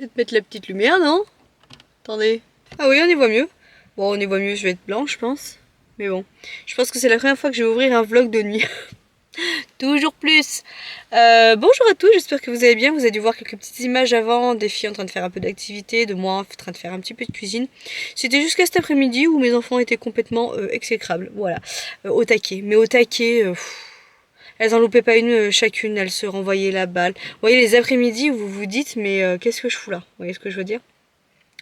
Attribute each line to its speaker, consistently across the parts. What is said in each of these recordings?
Speaker 1: Peut-être mettre la petite lumière, non? Attendez. Ah oui, on y voit mieux. Bon, on y voit mieux, je vais être blanche, je pense. Mais bon, je pense que c'est la première fois que je vais ouvrir un vlog de nuit. Toujours plus. Bonjour à tous, j'espère que vous allez bien. Vous avez dû voir quelques petites images avant, des filles en train de faire un peu d'activité, de moi en train de faire un petit peu de cuisine. C'était jusqu'à cet après-midi où mes enfants étaient complètement exécrables. Voilà, au taquet. Mais au taquet, elles en loupaient pas une chacune, elles se renvoyaient la balle. Vous voyez les après-midi où vous vous dites, mais qu'est-ce que je fous là? Vous voyez ce que je veux dire?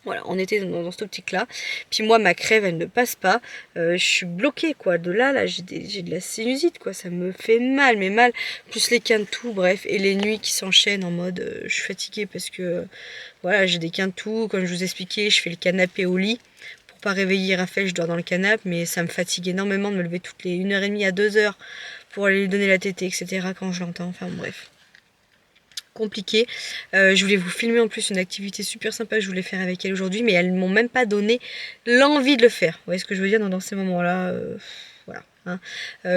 Speaker 1: Voilà, on était dans cette optique-là. Puis moi, ma crève, elle ne passe pas. Je suis bloquée, quoi. De là, j'ai de la sinusite, quoi. Ça me fait mal, mais mal. Plus les quintous, bref. Et les nuits qui s'enchaînent en mode, je suis fatiguée parce que, voilà, j'ai des quintous. Comme je vous expliquais, je fais le canapé au lit. Pour pas réveiller Raphaël, je dors dans le canapé. Mais ça me fatigue énormément de me lever toutes les 1h30 à 2h pour aller lui donner la tétée, etc. quand je l'entends. Enfin, bref. Compliqué. Je voulais vous filmer en plus une activité super sympa que je voulais faire avec elle aujourd'hui, mais elles m'ont même pas donné l'envie de le faire. Vous voyez ce que je veux dire dans ces moments-là, voilà. Hein.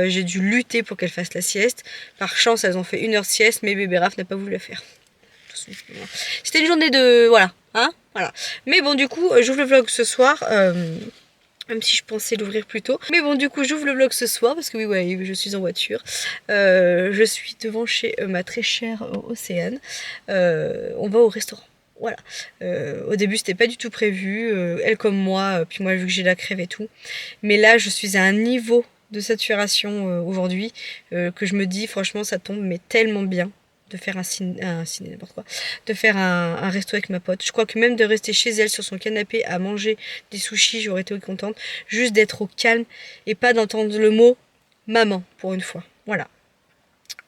Speaker 1: J'ai dû lutter pour qu'elles fassent la sieste. Par chance, elles ont fait 1 heure sieste, mais bébé Raph n'a pas voulu la faire. C'était une journée de... Voilà. Hein, voilà. Mais bon, du coup, j'ouvre le vlog ce soir. Même si je pensais l'ouvrir plus tôt. Mais bon, du coup, j'ouvre le vlog ce soir parce que oui, ouais, je suis en voiture. Je suis devant chez ma très chère Océane. On va au restaurant. Voilà. Au début, c'était pas du tout prévu. Elle comme moi, puis moi, vu que j'ai la crève et tout. Mais là, je suis à un niveau de saturation aujourd'hui que je me dis, franchement, ça tombe mais tellement bien de faire un ciné n'importe quoi, de faire un resto avec ma pote. Je crois que même de rester chez elle sur son canapé à manger des sushis, j'aurais été contente. Juste d'être au calme et pas d'entendre le mot maman pour une fois. Voilà.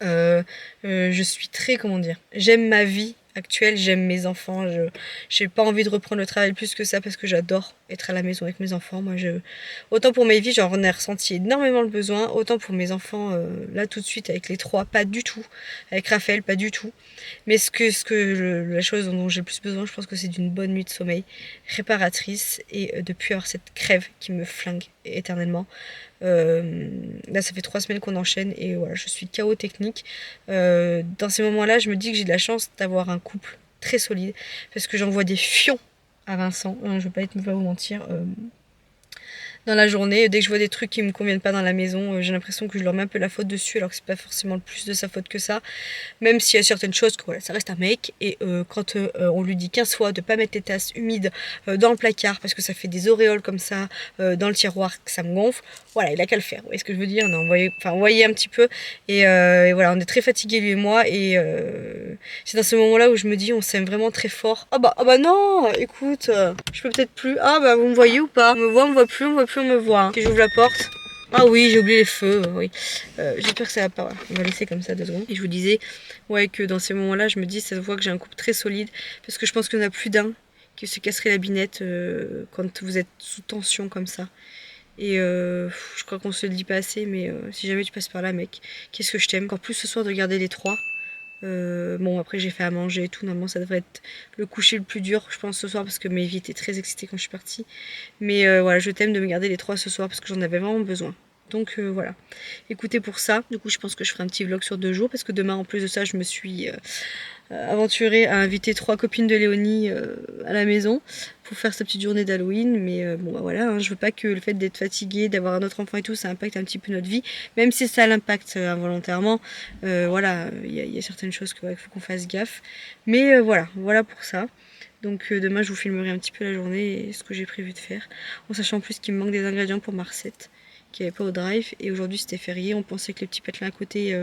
Speaker 1: Je suis très, comment dire, j'aime ma vie actuelle, j'aime mes enfants, j'ai pas envie de reprendre le travail plus que ça parce que j'adore être à la maison avec mes enfants. Moi, autant pour mes vies, j'en ai ressenti énormément le besoin, autant pour mes enfants, là tout de suite avec les 3, pas du tout, avec Raphaël, pas du tout. Mais la chose dont j'ai le plus besoin, je pense que c'est d'une bonne nuit de sommeil réparatrice et de plus avoir cette crève qui me flingue éternellement. Là, ça fait 3 semaines qu'on enchaîne et voilà, je suis KO technique. Dans ces moments-là, je me dis que j'ai de la chance d'avoir un couple très solide parce que j'envoie des fions à Vincent. Je vais pas vous mentir. Dans la journée, dès que je vois des trucs qui me conviennent pas dans la maison, j'ai l'impression que je leur mets un peu la faute dessus alors que c'est pas forcément le plus de sa faute que ça. Même s'il y a certaines choses que voilà, ça reste un mec et quand on lui dit 15 fois de pas mettre les tasses humides dans le placard parce que ça fait des auréoles comme ça dans le tiroir que ça me gonfle, voilà, il a qu'à le faire. Vous voyez ce que je veux dire? On a envoyé un petit peu et voilà, on est très fatigués lui et moi et c'est dans ce moment-là où je me dis on s'aime vraiment très fort. Ah bah non, écoute, je peux peut-être plus. Ah bah vous me voyez ou pas? On me voit plus, on me voit. Hein. Si j'ouvre la porte. Ah oui, j'ai oublié les feux, oui. J'espère que ça va pas. Voilà. On va laisser comme ça 2 secondes. Et je vous disais, ouais, que dans ces moments-là, je me dis, ça se voit que j'ai un couple très solide. Parce que je pense qu'il y en a plus d'un qui se casserait la binette quand vous êtes sous tension comme ça. Et je crois qu'on se le dit pas assez, mais si jamais tu passes par là, mec, qu'est-ce que je t'aime. Encore plus ce soir de regarder les 3. Bon, après j'ai fait à manger et tout. Normalement, ça devrait être le coucher le plus dur, je pense, ce soir, parce que mes vies étaient très excitées quand je suis partie. Mais voilà, je t'aime de me garder les 3 ce soir parce que j'en avais vraiment besoin. Donc voilà. Écoutez, pour ça, du coup, je pense que je ferai un petit vlog sur 2 jours parce que demain, en plus de ça, je me suis aventurée à inviter 3 copines de Léonie à la maison pour faire sa petite journée d'Halloween. Mais bon, bah voilà, hein, je veux pas que le fait d'être fatiguée, d'avoir un autre enfant et tout, ça impacte un petit peu notre vie. Même si ça l'impacte involontairement, voilà, il y a certaines choses qu'il faut qu'on fasse gaffe. Mais voilà pour ça. Donc demain, je vous filmerai un petit peu la journée et ce que j'ai prévu de faire. En sachant en plus qu'il me manque des ingrédients pour ma recette qui n'y avait pas au drive. Et aujourd'hui, c'était férié. On pensait que les petits patelins à côté,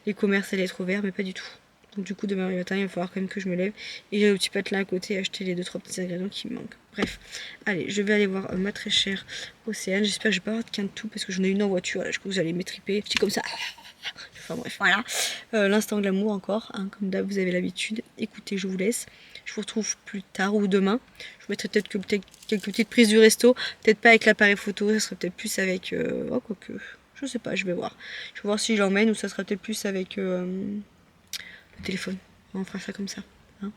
Speaker 1: les commerces allaient être ouverts, mais pas du tout. Donc du coup, demain matin, il va falloir quand même que je me lève. Et j'ai le petit patelin à côté et acheter les 2-3 petits ingrédients qui me manquent. Bref, allez, je vais aller voir ma très chère Océane. J'espère que je vais pas avoir de quintou parce que j'en ai une en voiture. Là, je crois que vous allez m'étriper. Je dis comme ça. Enfin bref, voilà. L'instant glamour encore, hein, comme d'hab, vous avez l'habitude. Écoutez, je vous laisse. Je vous retrouve plus tard ou demain. Je vous mettrai peut-être quelques petites prises du resto. Peut-être pas avec l'appareil photo, ça serait peut-être plus avec... oh, quoique, je sais pas, je vais voir. Je vais voir si je l'emmène ou ça sera peut-être plus avec le téléphone. On fera ça comme ça. Hein.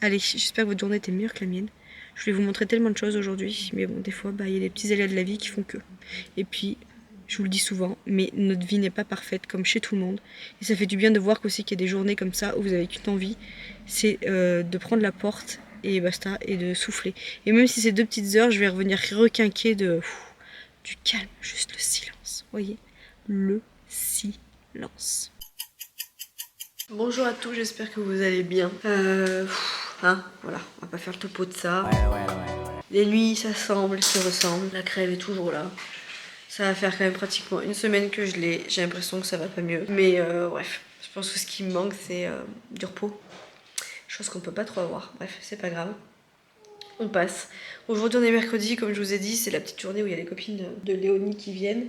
Speaker 1: Allez, j'espère que votre journée était meilleure que la mienne. Je voulais vous montrer tellement de choses aujourd'hui. Mais bon, des fois, il y a des petits aléas de la vie qui font que. Et puis... Je vous le dis souvent, mais notre vie n'est pas parfaite comme chez tout le monde. Et ça fait du bien de voir qu'aussi qu'il y a des journées comme ça où vous avez qu'une envie, c'est de prendre la porte et basta, et de souffler. Et même si c'est 2 petites heures, je vais revenir requinquer du calme, juste le silence. Vous voyez, le silence. Bonjour à tous, j'espère que vous allez bien. Voilà, on va pas faire le topo de ça. Ouais. Les nuits s'assemblent, se ressemblent. La crève est toujours là. Ça va faire quand même pratiquement une semaine que je l'ai. J'ai l'impression que ça va pas mieux. Mais bref, je pense que ce qui me manque, c'est du repos. Chose qu'on peut pas trop avoir. Bref, c'est pas grave. On passe. Aujourd'hui, on est mercredi, comme je vous ai dit. C'est la petite journée où il y a les copines de Léonie qui viennent.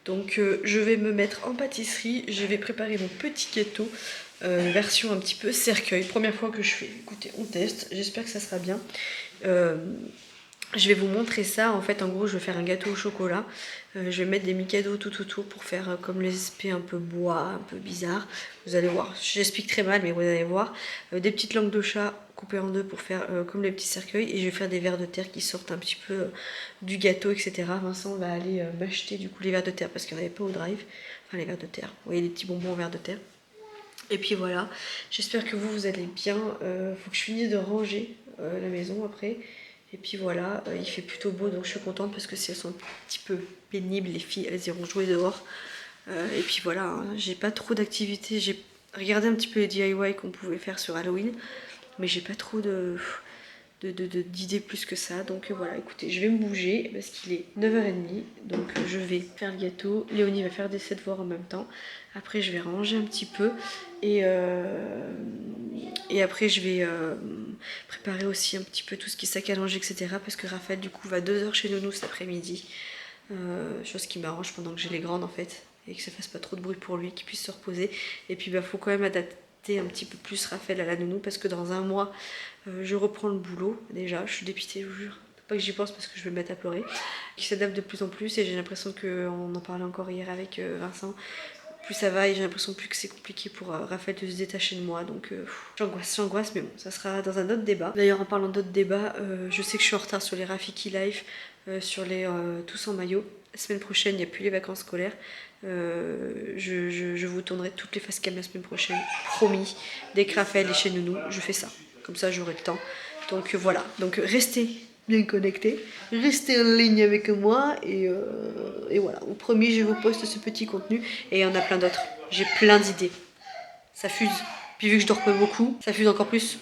Speaker 1: Donc je vais me mettre en pâtisserie. Je vais préparer mon petit gâteau. Version un petit peu cercueil. Première fois que je fais. Écoutez, on teste. J'espère que ça sera bien. Je vais vous montrer ça. En fait, en gros, je vais faire un gâteau au chocolat. Je vais mettre des Mikado tout autour pour faire comme les aspects un peu bois, un peu bizarre. Vous allez voir. J'explique très mal, mais vous allez voir. Des petites langues de chat coupées en deux pour faire comme les petits cercueils. Et je vais faire des vers de terre qui sortent un petit peu du gâteau, etc. Vincent va aller m'acheter du coup les vers de terre parce qu'il n'y en avait pas au drive. Enfin, les vers de terre. Vous voyez les petits bonbons en vers de terre. Et puis voilà. J'espère que vous allez bien. Faut que je finisse de ranger la maison après. Et puis voilà, il fait plutôt beau, donc je suis contente parce que si elles sont un petit peu pénibles, les filles, elles iront jouer dehors. Et puis voilà, hein, j'ai pas trop d'activités. J'ai regardé un petit peu les DIY qu'on pouvait faire sur Halloween, mais j'ai pas trop d'idées plus que ça. Donc voilà, écoutez, je vais me bouger parce qu'il est 9h30, donc je vais faire le gâteau. Léonie va faire des devoirs en même temps. Après, je vais ranger un petit peu et après, je vais préparer aussi un petit peu tout ce qui est sac à langer, etc. Parce que Raphaël, du coup, va 2 heures chez nous cet après-midi. Chose qui m'arrange pendant que j'ai les grandes, en fait. Et que ça fasse pas trop de bruit pour lui, qu'il puisse se reposer. Et puis, faut quand même adapter un petit peu plus Raphaël à la nounou. Parce que dans un mois, je reprends le boulot. Déjà, je suis dépitée, je vous jure. Pas que j'y pense parce que je vais me mettre à pleurer. Qui s'adapte de plus en plus. Et j'ai l'impression qu'on en parlait encore hier avec Vincent. Plus ça va et j'ai l'impression plus que c'est compliqué pour Raphaël de se détacher de moi, donc j'angoisse, mais bon, ça sera dans un autre débat. D'ailleurs, en parlant d'autres débats, je sais que je suis en retard sur les Rafiki Life, sur les tous en maillot. La semaine prochaine, il n'y a plus les vacances scolaires. Je vous tournerai toutes les facecam la semaine prochaine, promis. Dès que Raphaël est chez Nounou, je fais ça. Comme ça, j'aurai le temps. Donc voilà, donc restez bien connectés, restez en ligne avec moi et voilà, au premier je vous poste ce petit contenu et il y en a plein d'autres, j'ai plein d'idées, ça fuse, puis vu que je dors pas beaucoup, ça fuse encore plus.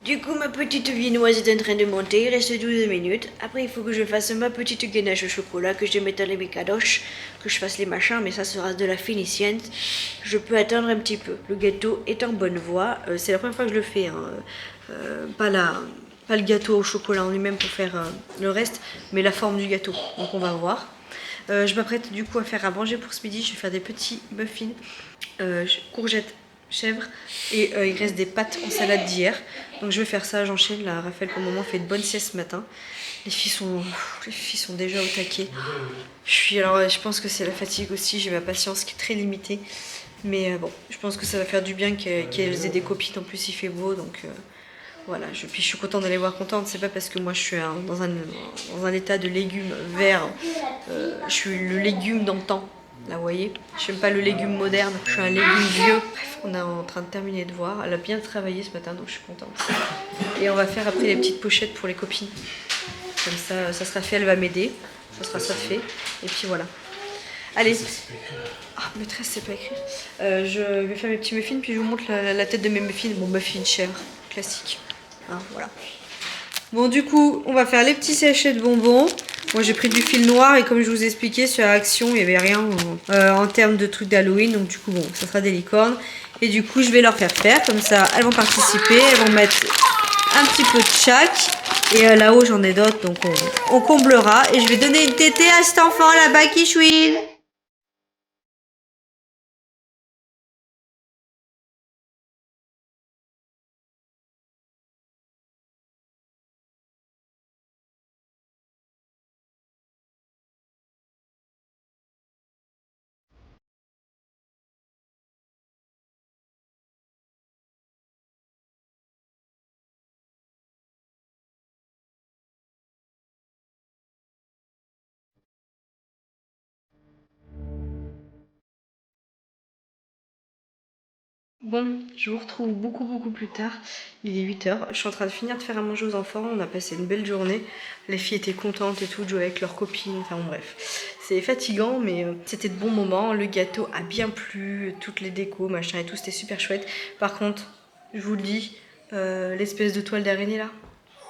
Speaker 1: Du coup, ma petite viennoise est en train de monter, il reste 12 minutes. Après, il faut que je fasse ma petite ganache au chocolat, que je mette dans les mécadoches, que je fasse les machins, mais ça sera de la finicienne. Je peux attendre un petit peu. Le gâteau est en bonne voie. C'est la première fois que je le fais, hein. Pas le gâteau au chocolat en lui-même pour faire le reste, mais la forme du gâteau. Donc on va voir. Je m'apprête du coup à faire à manger pour ce midi. Je vais faire des petits muffins, courgettes, chèvre et il reste des pâtes en salade d'hier, donc je vais faire ça. J'enchaîne là. Raphaël pour le moment fait de bonnes siestes ce matin. Les filles sont déjà au taquet. Je pense que c'est la fatigue aussi, j'ai ma patience qui est très limitée, mais bon, je pense que ça va faire du bien qu'elles aient des copines. En plus il fait beau, donc voilà, puis je suis contente d'aller voir contente. C'est pas parce que moi je suis dans un état de légumes verts, je suis le légume d'antan. Là, vous voyez, je suis même pas le légume moderne, je suis un légume vieux. Bref, on est en train de terminer de voir. Elle a bien travaillé ce matin, donc je suis contente. Et on va faire après les petites pochettes pour les copines. Comme ça, ça sera fait, elle va m'aider. Ça sera ça fait. Et puis voilà. Allez. Ah, maîtresse, c'est pas écrit. Je vais faire mes petits muffins, puis je vous montre la tête de mes muffins. Bon, muffins chèvre, classique. Hein, voilà. Bon, du coup, on va faire les petits sachets de bonbons. Moi, j'ai pris du fil noir et comme je vous expliquais sur Action, il n'y avait rien en termes de trucs d'Halloween. Donc, du coup, bon, ça sera des licornes. Et du coup, je vais leur faire. Comme ça, elles vont participer. Elles vont mettre un petit peu de chaque. Et là-haut, j'en ai d'autres. Donc, on comblera. Et je vais donner une tétée à cet enfant là-bas qui chouine. Bon, je vous retrouve beaucoup plus tard. Il est 8 h. Je suis en train de finir de faire à manger aux enfants. On a passé une belle journée. Les filles étaient contentes et tout, de jouer avec leurs copines. Enfin bon, bref. C'est fatigant, mais c'était de bons moments. Le gâteau a bien plu, toutes les décos, machin et tout. C'était super chouette. Par contre, je vous le dis, l'espèce de toile d'araignée là,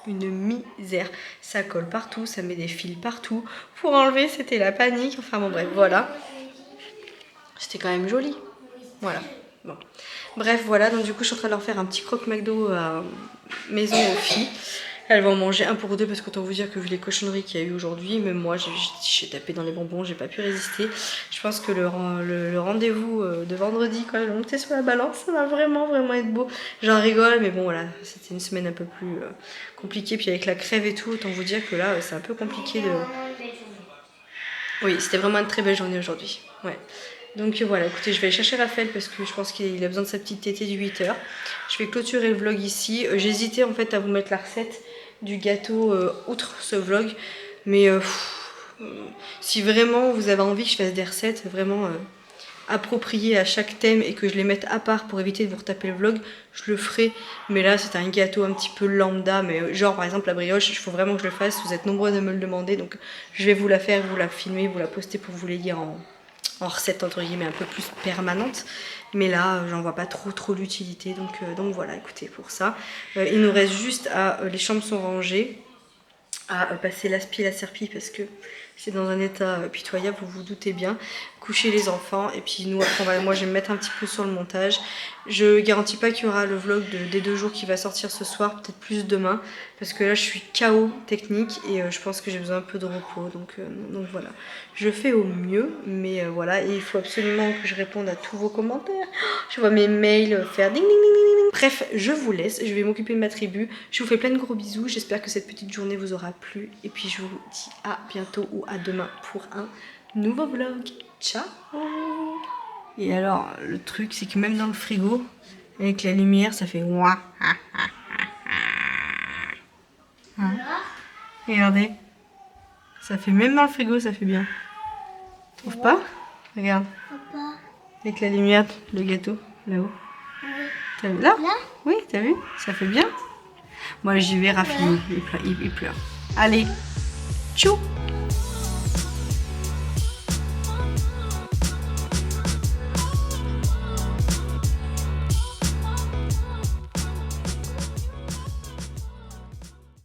Speaker 1: une misère. Ça colle partout, ça met des fils partout. Pour enlever, c'était la panique. Enfin bon, bref, voilà. C'était quand même joli. Voilà. Bon. Bref, voilà, donc du coup, je suis en train de leur faire un petit croque McDo à maison aux filles. Elles vont en manger un pour deux parce qu'autant vous dire que vu les cochonneries qu'il y a eu aujourd'hui, même moi, j'ai tapé dans les bonbons, j'ai pas pu résister. Je pense que le rendez-vous de vendredi, quand elles vont monter sur la balance, ça va vraiment être beau. J'en rigole, mais bon, voilà, c'était une semaine un peu plus compliquée. Puis avec la crève et tout, autant vous dire que là, c'est un peu compliqué de... Oui, c'était vraiment une très belle journée aujourd'hui. Ouais. Donc voilà, écoutez, je vais aller chercher Raphaël parce que je pense qu'il a besoin de sa petite tétée du 8 h. Je vais clôturer le vlog ici. J'hésitais en fait à vous mettre la recette du gâteau outre ce vlog. Mais si vraiment vous avez envie que je fasse des recettes vraiment appropriées à chaque thème et que je les mette à part pour éviter de vous retaper le vlog, je le ferai. Mais là, c'est un gâteau un petit peu lambda. Mais genre par exemple la brioche, il faut vraiment que je le fasse. Vous êtes nombreux à me le demander. Donc je vais vous la faire, vous la filmer, vous la poster pour vous l'ayez en recette entre guillemets un peu plus permanente, mais là j'en vois pas trop l'utilité, donc voilà, écoutez, pour ça il nous reste juste à les chambres sont rangées, à passer l'aspi et la serpille parce que c'est dans un état pitoyable, vous vous doutez bien, coucher les enfants et puis nous après moi je vais me mettre un petit peu sur le montage. Je garantis pas qu'il y aura le vlog des 2 jours qui va sortir ce soir, peut-être plus demain parce que là je suis KO technique et je pense que j'ai besoin un peu de repos, donc voilà, je fais au mieux, mais voilà, et il faut absolument que je réponde à tous vos commentaires. Je vois mes mails faire ding ding ding ding ding. Bref, je vous laisse, je vais m'occuper de ma tribu, je vous fais plein de gros bisous, j'espère que cette petite journée vous aura plu et puis je vous dis à bientôt ou à demain pour un nouveau vlog. Ciao. Et alors le truc c'est que même dans le frigo avec la lumière ça fait ouah. Hein? Regardez, ça fait même dans le frigo, ça fait bien. Tu trouves pas? Regarde. Avec la lumière, le gâteau là-haut. T'as vu là? Oui, t'as vu? Ça fait bien. Moi j'y vais, Rafi, il pleure. Allez, tchou.